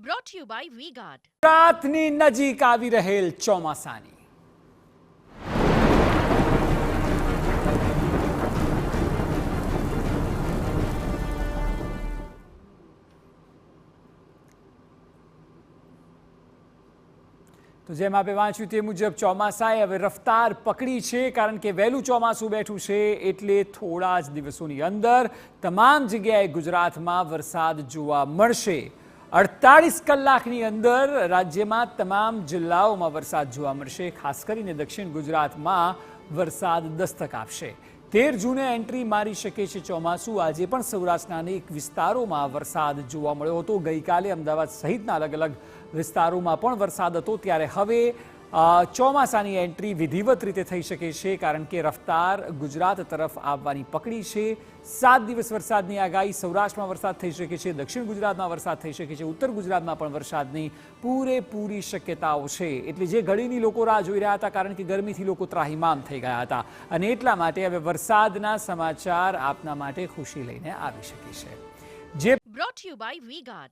Brought to you by V-Guard. ગુજરાતની નજીક આવી રહેલ ચોમાસાની તો જેમ આપણે વાંચ્યું તે મુજબ ચોમાસાએ હવે રફતાર પકડી છે, કારણ કે વહેલું ચોમાસું બેઠું છે એટલે થોડા જ દિવસોની અંદર તમામ જગ્યાએ ગુજરાતમાં વરસાદ જોવા મળશે। 48 કલાકની અંદર રાજ્યમાં તમામ જિલ્લાઓમાં વરસાદ જોવા મળશે। ખાસ કરીને દક્ષિણ ગુજરાતમાં વરસાદ દસ્તક આપશે। 13 જૂને એન્ટ્રી મારી શકે છે ચોમાસું। આજે પણ સૌરાષ્ટ્રના અનેક વિસ્તારોમાં વરસાદ જોવા મળ્યો હતો। ગઈકાલે અમદાવાદ સહિતના અલગ અલગ વિસ્તારોમાં પણ વરસાદ હતો, ત્યારે હવે ચોમાસાની એન્ટ્રી વિધિવત રીતે થઈ શકે છે, કારણ કે રફતાર ગુજરાત તરફ આવવાની પકડી છે। 7 દિવસ વરસાદની આગાહી। સૌરાષ્ટ્રમાં વરસાદ થઈ શકે છે, દક્ષિણ ગુજરાતમાં વરસાદ થઈ શકે છે, ઉત્તર ગુજરાતમાં પણ વરસાદની પૂરેપૂરી શક્યતાઓ છે। એટલે જે ઘડીની લોકો રાહ જોઈ રહ્યા હતા, કારણ કે ગરમીથી લોકો ત્રાહિમામ થઈ ગયા હતા, અને એટલા માટે હવે વરસાદના સમાચાર આપના માટે ખુશી લઈને આવી શકે છે। Brought to you by V-Guard.